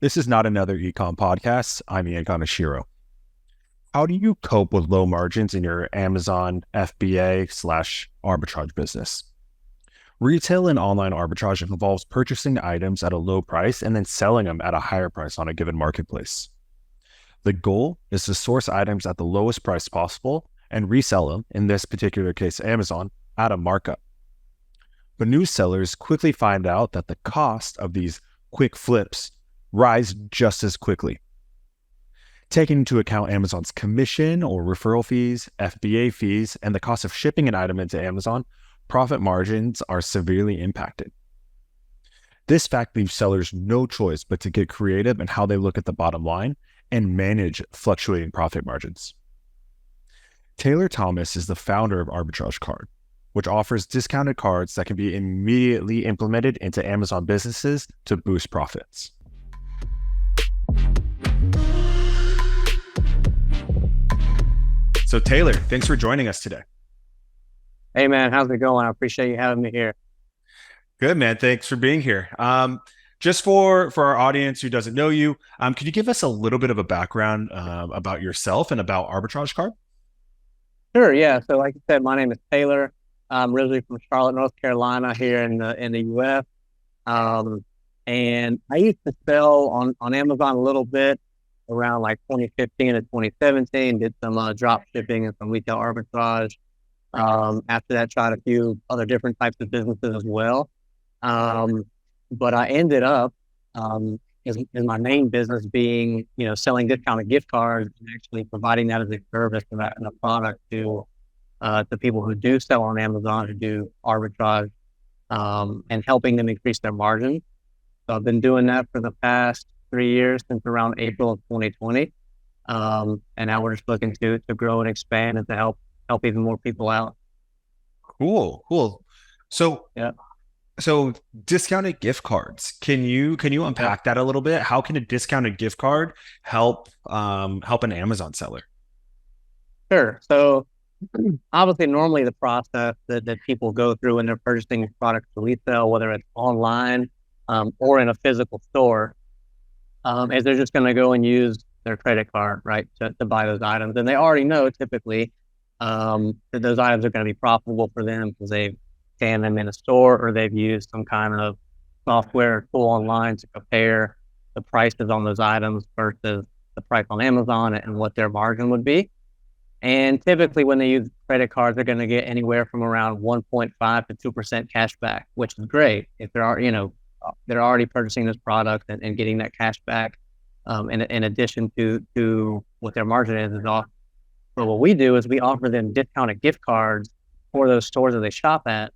This is not another econ podcast. I'm Ian Kaneshiro. How do you cope with low margins in your Amazon FBA slash arbitrage business? Retail and online arbitrage involves purchasing items at a low price and then selling them at a higher price on a given marketplace. The goal is to source items at the lowest price possible and resell them, in this particular case, Amazon, at a markup. But new sellers quickly find out that the cost of these quick flips rise just as quickly. Taking into account Amazon's commission or referral fees, FBA fees, and the cost of shipping an item into Amazon, profit margins are severely impacted. This fact leaves sellers no choice but to get creative in how they look at the bottom line and manage fluctuating profit margins. Taylor Thomas is the founder of Arbitrage Card, which offers discounted cards that can be immediately implemented into Amazon businesses to boost profits. So Taylor, thanks for joining us today. Hey man, how's it going? I appreciate you having me here. Good, man. Thanks for being here. Just for our audience who doesn't know you, could you give us a little bit of a background about yourself and about Arbitrage Card? Sure, yeah. So like I said, my name is Taylor. I'm originally from Charlotte, North Carolina, here in the U.S. And I used to sell on Amazon a little bit around like 2015 to 2017. Did some drop shipping and some retail arbitrage. After that, tried a few other different types of businesses as well. But I ended up in my main business being, selling discounted gift cards and actually providing that as a service and a product to people who do sell on Amazon, who do arbitrage, and helping them increase their margins. So I've been doing that for the past 3 years, since around April of 2020. And now we're just looking to grow and expand and to help even more people out. Cool. So, yeah. So discounted gift cards, can you unpack that a little bit? How can a discounted gift card help an Amazon seller? Sure. So obviously, normally the process that people go through when they're purchasing products to resell, whether it's online or in a physical store, is they're just going to go and use their credit card, right, to buy those items. And they already know typically that those items are going to be profitable for them because they've scanned them in a store or they've used some kind of software or tool online to compare the prices on those items versus the price on Amazon and what their margin would be. And typically when they use credit cards, they're going to get anywhere from around 1.5 to 2% cash back, which is great if they're already purchasing this product and getting that cash back in addition to what their margin is off. But what we do is we offer them discounted gift cards for those stores that they shop at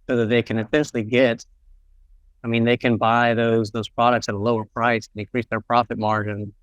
so that they can essentially they can buy those products at a lower price and increase their profit margin,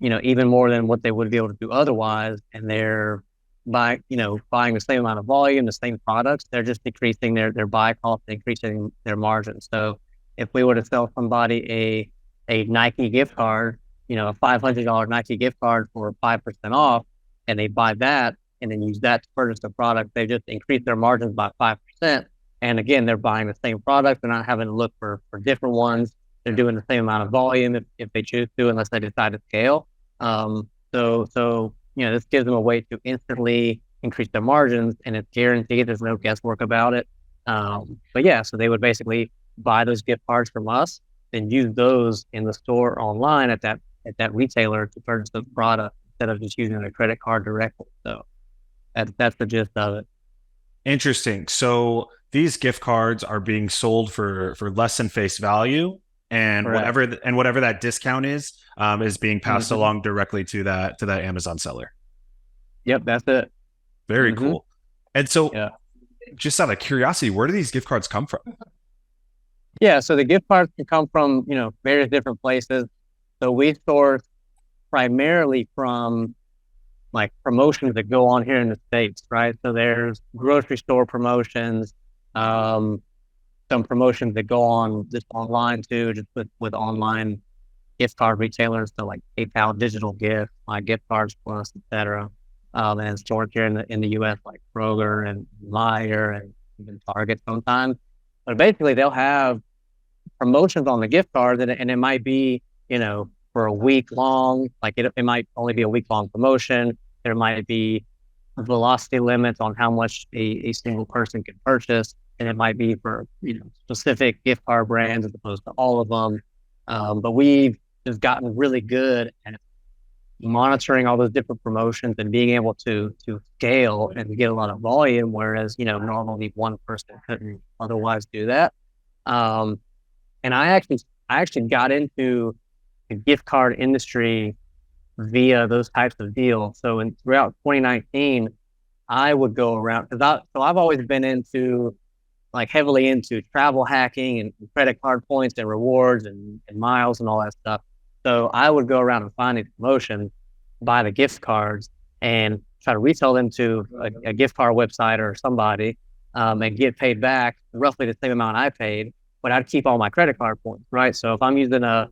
even more than what they would be able to do otherwise. And they're buying the same amount of volume, the same products. They're just decreasing their buy cost, increasing their margin. So if we were to sell somebody a Nike gift card, a $500 Nike gift card for 5% off, and they buy that and then use that to purchase the product, they just increase their margins by 5%. And again, they're buying the same product. They're not having to look for different ones. They're doing the same amount of volume if they choose to, unless they decide to scale. So this gives them a way to instantly increase their margins, and it's guaranteed. There's no guesswork about it. So they would basically buy those gift cards from us and use those in the store or online at that retailer to purchase the product instead of just using a credit card directly. So that's the gist of it. Interesting. So these gift cards are being sold for less than face value, and Correct. whatever that discount is being passed along directly to that Amazon seller. Yep, that's it. Very cool. And so, just out of curiosity, where do these gift cards come from? Yeah, so the gift cards can come from various different places. So we source primarily from like promotions that go on here in the States, right? So there's grocery store promotions, some promotions that go on just online too, just with online gift card retailers, so like PayPal Digital Gift, My Gift Cards Plus, etc. And stores here in the U.S. like Kroger and Meijer and even Target sometimes. But basically, they'll have promotions on the gift card, and it might be for a week long. Like it might only be a week long promotion. There might be velocity limits on how much a single person can purchase, and it might be for specific gift card brands as opposed to all of them. But we've just gotten really good at monitoring all those different promotions and being able to scale and get a lot of volume, whereas normally one person couldn't otherwise do that. And I actually got into the gift card industry via those types of deals. So throughout 2019, I would go around so I've always been heavily into travel hacking and credit card points and rewards and miles and all that stuff. So I would go around and find these promotions, buy the gift cards, and try to resell them to a gift card website or somebody, and get paid back roughly the same amount I paid, but I'd keep all my credit card points, right? So if I'm using a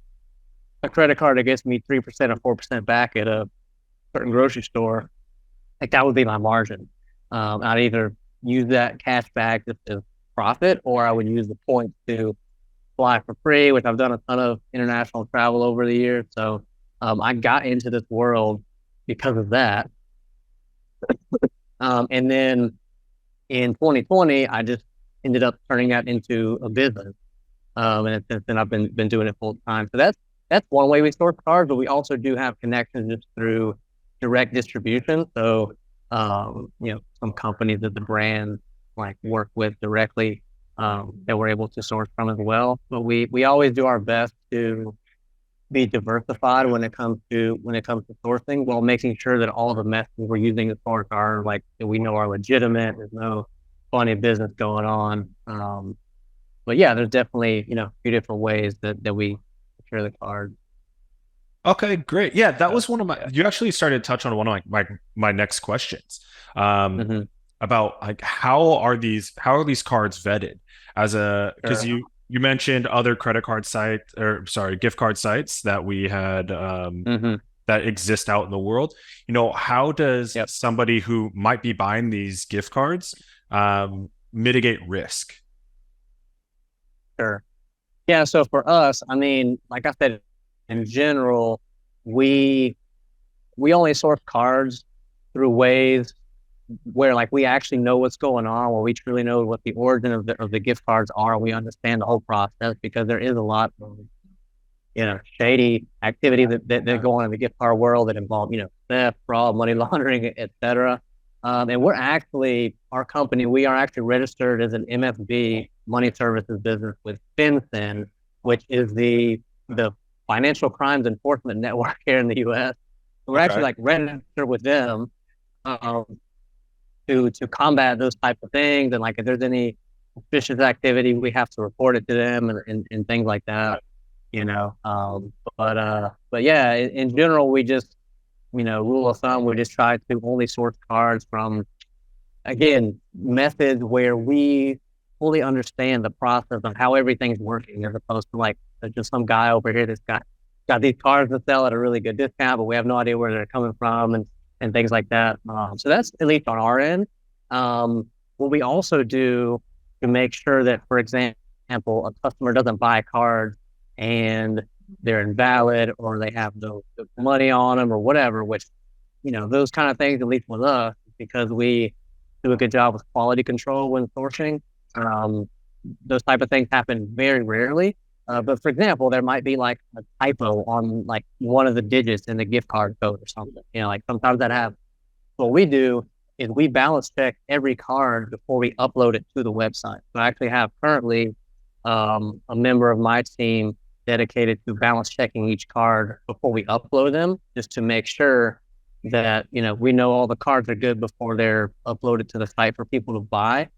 credit card that gets me 3% or 4% back at a certain grocery store, like that would be my margin. I'd either use that cash back just as profit, or I would use the points to fly for free, which I've done a ton of international travel over the years. So I got into this world because of that. And then in 2020, I just ended up turning that into a business. And since then I've been doing it full time. So that's one way we source cards, but we also do have connections just through direct distribution. So some companies that the brands work with directly, that we're able to source from as well. But we always do our best to be diversified when it comes to sourcing, while making sure that all the methods we're using to source are that we know are legitimate. There's no funny business going on. But yeah, there's definitely a few different ways that we secure the card. Okay, great. Yeah, that was one of my. You actually started to touch on one of my next questions. About how are these cards vetted because you mentioned other credit card gift card sites that we had that exist out in the world. How does somebody who might be buying these gift cards mitigate risk? Sure. Yeah. So for us, I mean, like I said, in general, we only source cards through ways where we actually know what's going on, where we truly know what the origin of the gift cards are. We understand the whole process, because there is a lot of shady activity that go on in the gift card world that involve theft, fraud, money laundering, etc. And our company, we are actually registered as an MFB, money services business, with FinCEN, which is the financial crimes enforcement network here in the U.S. So we're actually registered with them to combat those types of things, and if there's any suspicious activity, we have to report it to them and things like that. But yeah, in general, we just rule of thumb, we just try to only source cards from, again, methods where we fully understand the process of how everything's working, as opposed to just some guy over here that's got these cards to sell at a really good discount, but we have no idea where they're coming from and things like that. So that's at least on our end. What we also do to make sure that, for example, a customer doesn't buy cards and they're invalid, or they have no money on them or whatever, which, those kind of things, at least with us, because we do a good job with quality control when sourcing. Those type of things happen very rarely. But for example, there might be a typo on one of the digits in the gift card code or something. Sometimes that happens. What we do is we balance check every card before we upload it to the website. So I actually have currently a member of my team dedicated to balance checking each card before we upload them, just to make sure that we know all the cards are good before they're uploaded to the site for people to buy.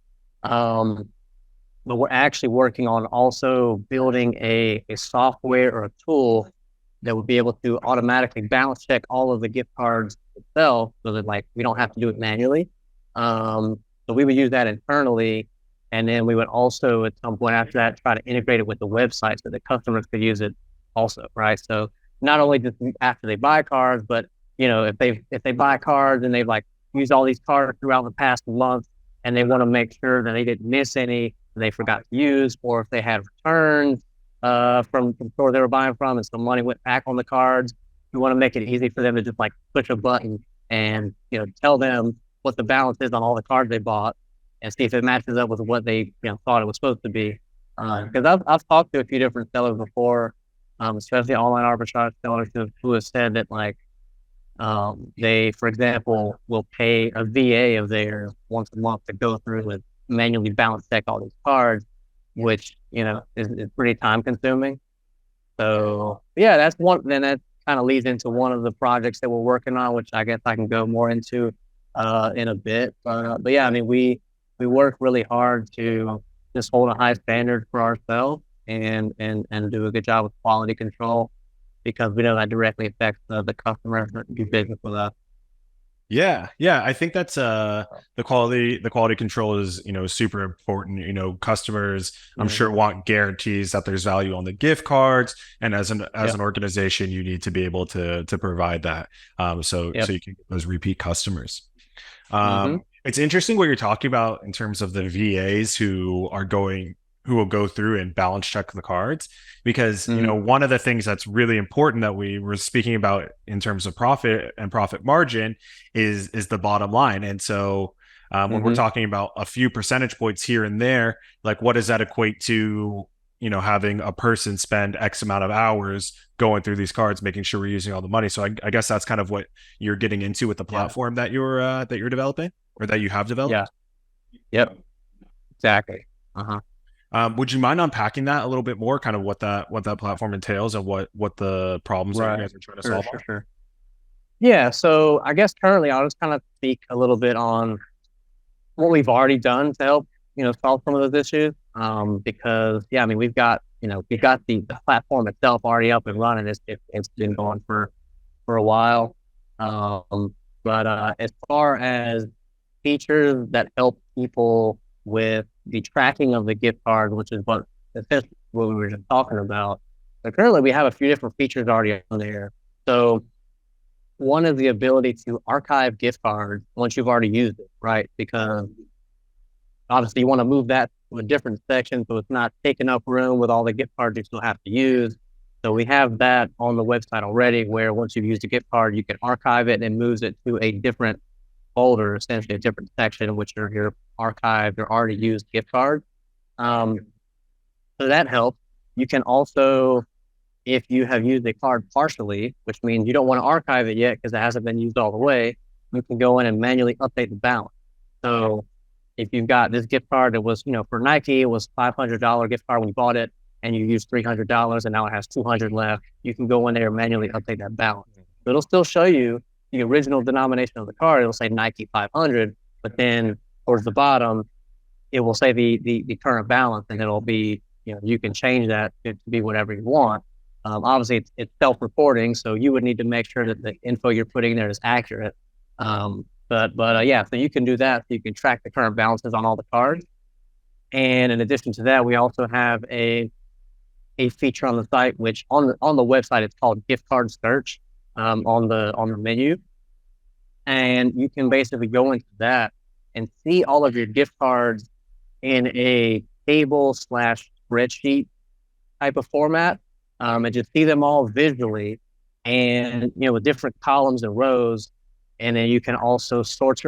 But we're actually working on also building a software or a tool that would be able to automatically balance check all of the gift cards itself, so that we don't have to do it manually. So we would use that internally, and then we would also, at some point after that, try to integrate it with the website so that customers could use it also, right? So not only just after they buy cards, but if they buy cards and they've used all these cards throughout the past month, and they want to make sure that they didn't miss any they forgot to use, or if they had returns, from the store they were buying from, and some money went back on the cards. We want to make it easy for them to just like push a button and tell them what the balance is on all the cards they bought, and see if it matches up with what they thought it was supposed to be. Because I've talked to a few different sellers before, especially online arbitrage sellers who have said that like they, for example, will pay a VA of theirs once a month to go through and manually balance check all these cards, which is pretty time consuming. So yeah, that's one. Then that kind of leads into one of the projects that we're working on, which I guess I can go more into in a bit. But yeah, I mean, we work really hard to just hold a high standard for ourselves and do a good job with quality control, because we know that directly affects the customer who do business with us. Yeah. I think that's the quality control is super important. Customers, I'm sure, want guarantees that there's value on the gift cards, and as an organization, you need to be able to provide that, so you can get those repeat customers. It's interesting what you're talking about in terms of the VAs who will go through and balance check the cards, because one of the things that's really important that we were speaking about in terms of profit and profit margin is the bottom line. And so when we're talking about a few percentage points here and there, like what does that equate to, having a person spend X amount of hours going through these cards, making sure we're using all the money. So I guess that's kind of what you're getting into with the platform that you're developing, or that you have developed. Yeah. Yep. Exactly. Would you mind unpacking that a little bit more, kind of what that platform entails and what the problems that you guys are trying to solve? Sure. Yeah. So I guess currently I'll just kind of speak a little bit on what we've already done to help, solve some of those issues. Because I mean, we've got the platform itself already up and running. It's been going for a while. But as far as features that help people with the tracking of the gift card, which is what we were just talking about. So currently we have a few different features already on there. So one is the ability to archive gift cards once you've already used it, right? Because obviously you want to move that to a different section so it's not taking up room with all the gift cards you still have to use. So we have that on the website already, where once you've used a gift card, you can archive it and it moves it to a different folder, essentially a different section, which are your archived or already used gift cards. So that helps. You can also, if you have used a card partially, which means you don't want to archive it yet because it hasn't been used all the way, you can go in and manually update the balance. So if you've got this gift card that was, for Nike, it was $500 gift card when you bought it, and you used $300 and now it has $200 left, you can go in there and manually update that balance. So it'll still show you the original denomination of the card. It'll say Nike 500, but then towards the bottom, it will say the current balance, and it'll be, you can change that to be whatever you want. Obviously it's self-reporting, so you would need to make sure that the info you're putting there is accurate. But so you can do that. So you can track the current balances on all the cards. And in addition to that, we also have a feature on the site, which on the website, it's called gift card search, on the menu. And you can basically go into that and see all of your gift cards in a table/spreadsheet type of format, and just see them all visually, and with different columns and rows. And then you can also sort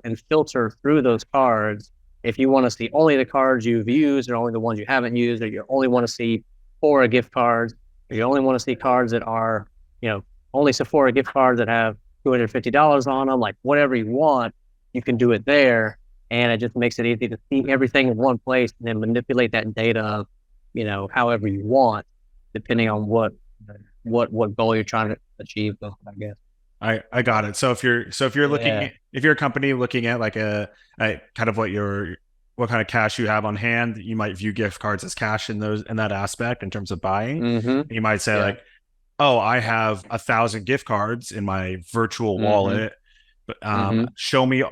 and filter through those cards if you want to see only the cards you've used, or only the ones you haven't used, or you only want to see Sephora gift cards, or you only want to see cards that are, only Sephora gift cards that have $250 on them. Like whatever you want, you can do it there, and it just makes it easy to see everything in one place and then manipulate that data, however you want, depending on what goal you're trying to achieve, I guess. I got it. So if you're looking, if you're a company looking at like a kind of what kind of cash you have on hand, you might view gift cards as cash in that aspect in terms of buying. You might say like, oh, I have 1,000 gift cards in my virtual wallet, but show me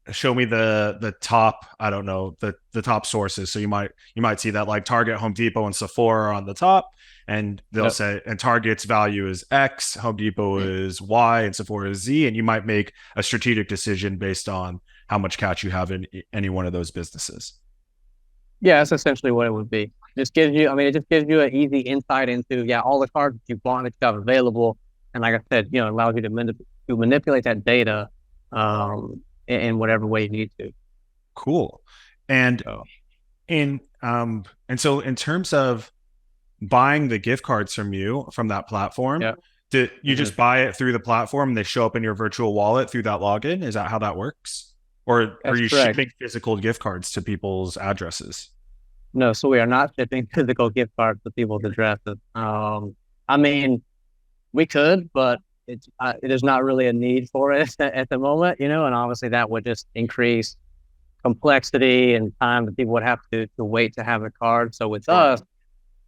the top, I don't know, the top sources. So you might see that like Target, Home Depot, and Sephora are on the top, and they'll say, and Target's value is X, Home Depot is Y, and Sephora is Z, and you might make a strategic decision based on how much cash you have in any one of those businesses. Yeah, that's essentially what it would be. just gives you, I mean, it just gives you an easy insight into, yeah, all the cards that you bought that you have available. And like I said, you know, it allows you to manipulate that data in whatever way you need to. Cool. And So, so in terms of buying the gift cards from that platform, yeah. did you Mhm. just buy it through the platform and they show up in your virtual wallet through that login? Is that how that works? Or are That's you correct. shipping physical gift cards to people's addresses? No, so we are not shipping physical gift cards to people's addresses. I mean, we could, but it is not really a need for it at the moment, you know, and obviously that would just increase complexity and time that people would have to wait to have a card. So with Sure. us,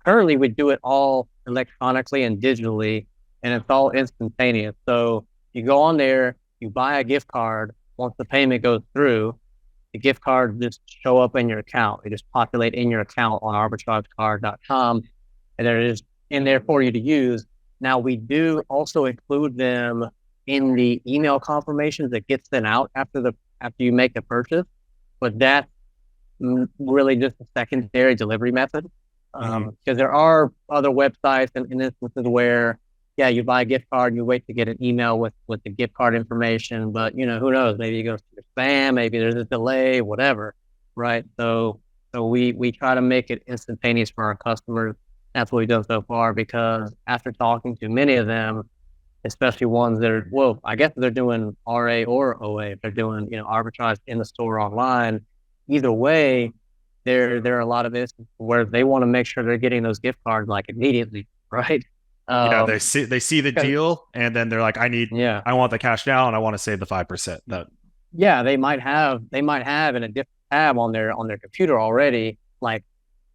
currently we do it all electronically and digitally, and it's all instantaneous. So you go on there, you buy a gift card. Once the payment goes through, the gift card just show up in your account. They just populate in your account on arbitragecard.com, and they're just in there for you to use. Now, we do also include them in the email confirmations that get sent out after you make the purchase, but that's really just a secondary delivery method. Because there are other websites and instances where, yeah, you buy a gift card and you wait to get an email with the gift card information, but you know, who knows? Maybe it goes to your spam, maybe there's a delay, whatever, right? So we try to make it instantaneous for our customers. That's what we've done so far because after talking to many of them, especially ones that are, well, I guess they're doing RA or OA, if they're doing, you know, arbitrage in the store online, either way, there are a lot of instances where they want to make sure they're getting those gift cards like immediately, right? Yeah, Um, they see the deal and then they're like, yeah, I want the cash now and I want to save the 5%. That yeah, they might have in a different tab on their computer already, like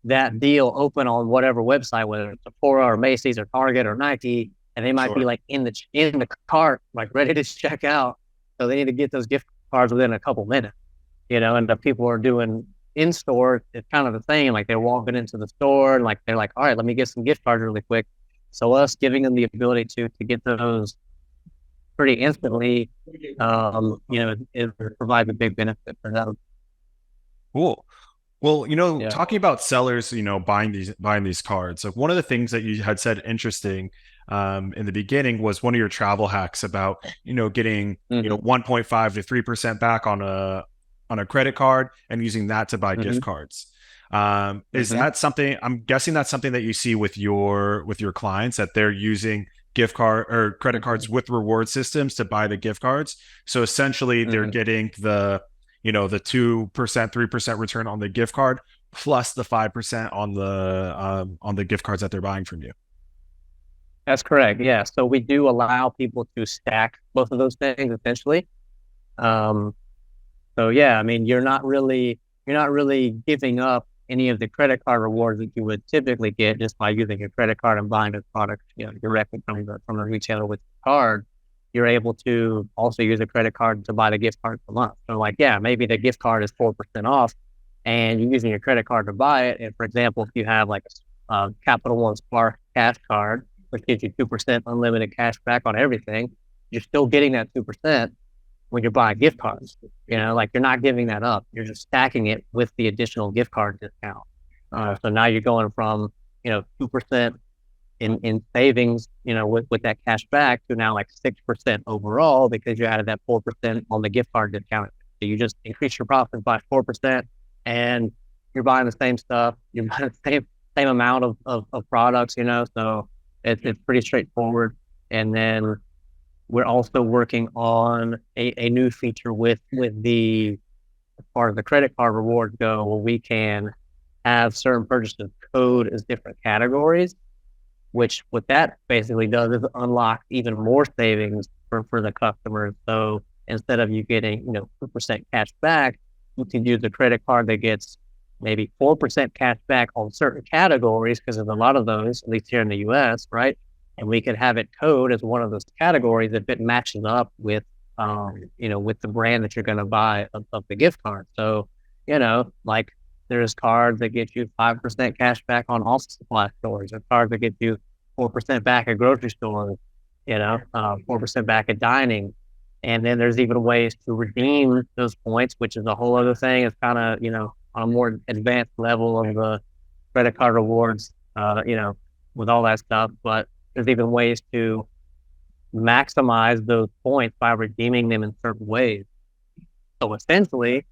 that deal open on whatever website, whether it's Sephora or Macy's or Target or Nike, and they might be sure. like in the cart, like ready to check out. So they need to get those gift cards within a couple minutes, you know. And the people are doing in store, it's kind of the same. Like they're walking into the store and like they're like, all right, let me get some gift cards really quick. So us giving them the ability to get those pretty instantly, you know, it provides a big benefit for them. Cool. Well, Yeah. talking about sellers, buying these cards, like one of the things that you had said interesting in the beginning was one of your travel hacks about, getting, Mm-hmm. 1.5 to 3% back on a credit card and using that to buy Mm-hmm. gift cards. Is Mm-hmm. that something, I'm guessing that's something that you see with your clients, that they're using gift card or credit cards with reward systems to buy the gift cards. So essentially they're Mm-hmm. getting the 2%, 3% return on the gift card plus the 5% on the gift cards that they're buying from you. That's correct. Yeah. So we do allow people to stack both of those things essentially. Um, so yeah, I mean, you're not really giving up any of the credit card rewards that you would typically get just by using your credit card and buying the product, you know, directly from the retailer with the card. You're able to also use a credit card to buy the gift card per month. So like, yeah, maybe the gift card is 4% off and you're using your credit card to buy it. And for example, if you have like a Capital One Spark cash card, which gives you 2% unlimited cash back on everything, you're still getting that 2% when you're buying gift cards. You know, like you're not giving that up. You're just stacking it with the additional gift card discount. So now you're going from, 2% in savings, with that cash back to now like 6% overall because you added that 4% on the gift card discount. So you just increase your profits by 4% and you're buying the same stuff. You're buying the same amount of products, so it's pretty straightforward. And then we're also working on a new feature with the as far as the credit card rewards go, where we can have certain purchases code as different categories, which what that basically does is unlock even more savings for the customers. So instead of you getting, 2% cash back, you can use a credit card that gets maybe 4% cash back on certain categories, because there's a lot of those, at least here in the US, right? And we could have it code as one of those categories if it matches up with the brand that you're going to buy of the gift card. So, like there's cards that get you 5% cash back on office supply stores, or cards that get you 4% back at grocery stores, 4% back at dining. And then there's even ways to redeem those points, which is a whole other thing. It's kind of, on a more advanced level of the credit card rewards, with all that stuff. But there's even ways to maximize those points by redeeming them in certain ways. So essentially,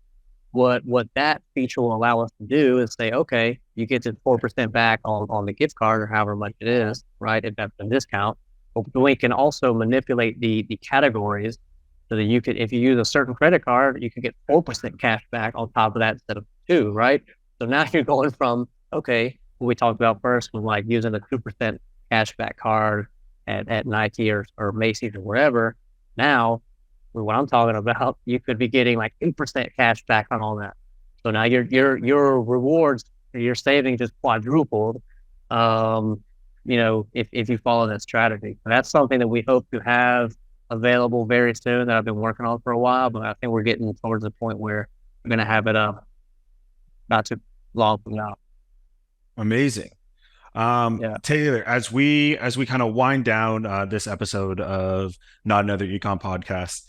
what that feature will allow us to do is say, okay, you get to 4% back on the gift card or however much it is, right? If that's a discount. But we can also manipulate the categories so that you could, if you use a certain credit card, you can get 4% cash back on top of that instead of 2, right? So now you're going from, okay, what we talked about first was like using a 2% cashback card at Nike or Macy's or wherever. Now, what I'm talking about, you could be getting like 8% cash back on all that. So now your rewards, your savings just quadrupled. If you follow that strategy. And that's something that we hope to have available very soon that I've been working on for a while, but I think we're getting towards the point where we're going to have it up not too long from now. Amazing. Taylor, as we kind of wind down this episode of Not Another Econ Podcast,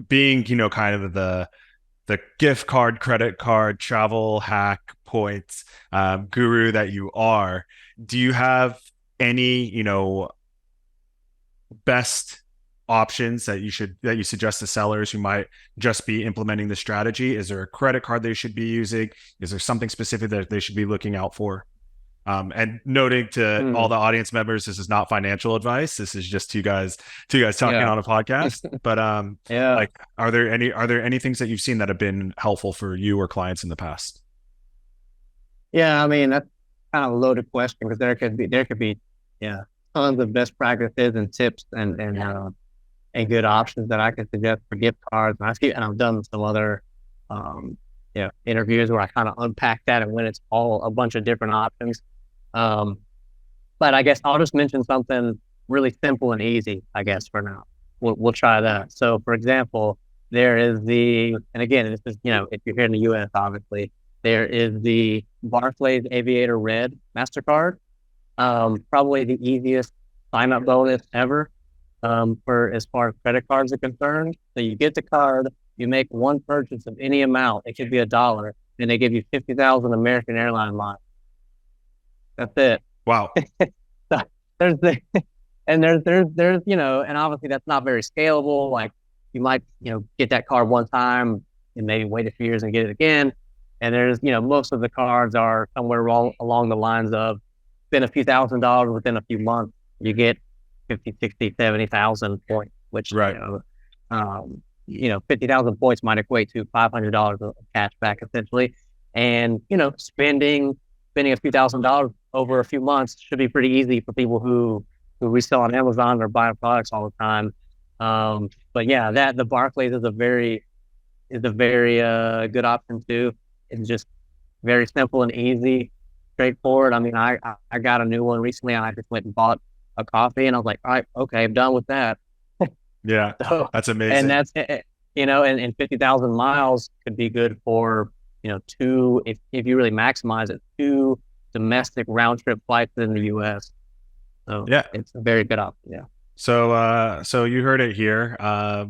being kind of the gift card, credit card, travel hack points guru that you are, do you have any best options that you suggest to sellers who might just be implementing the strategy? Is there a credit card they should be using? Is there something specific that they should be looking out for? And noting to all the audience members, this is not financial advice. This is just two guys talking on a podcast. But like, are there any things that you've seen that have been helpful for you or clients in the past? Yeah, I mean, that's kind of a loaded question because there could be tons of best practices and tips and good options that I could suggest for gift cards. And I've done some other interviews where I kind of unpack that and when it's all a bunch of different options. But I guess I'll just mention something really simple and easy, I guess, for now. We'll try that. So for example, there is and again, this is, if you're here in the US, obviously, there is the Barclays Aviator Red Mastercard. Probably the easiest sign-up bonus ever for as far as credit cards are concerned. So you get the card, you make one purchase of any amount, it could be $1, and they give you 50,000 American Airline miles. That's it. Wow. So there's and obviously that's not very scalable. Like you might, get that card one time and maybe wait a few years and get it again. And there's, most of the cards are somewhere along the lines of spend a few $1,000s within a few months, you get 50, 60, 70,000 points, which, right. 50,000 points might equate to $500 of cash back essentially. And, spending a few $1,000s over a few months should be pretty easy for people who resell on Amazon or buy products all the time. But yeah, the Barclays is a very good option too. It's just very simple and easy, straightforward. I mean, I got a new one recently and I just went and bought a coffee and I was like, all right, okay, I'm done with that. Yeah, so, that's amazing. And that's, and 50,000 miles could be good for, 2, if you really maximize it, 2 domestic round trip flights in the US. So yeah, it's a very good option. Yeah. So you heard it here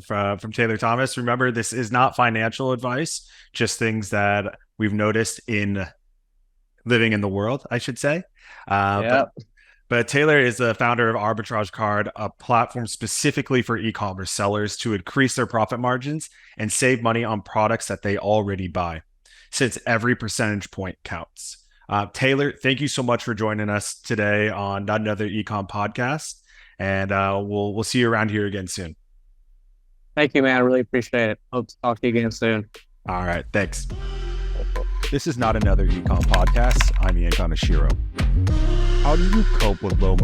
from Taylor Thomas. Remember, this is not financial advice, just things that we've noticed in living in the world, I should say. But Taylor is the founder of Arbitrage Card, a platform specifically for e-commerce sellers to increase their profit margins and save money on products that they already buy, since every percentage point counts. Taylor, thank you so much for joining us today on Not Another Econ Podcast, and we'll see you around here again soon. Thank you, man. I really appreciate it. Hope to talk to you again soon. All right, thanks. This is Not Another Econ Podcast. I'm Ian Kaneshiro. How do you cope with low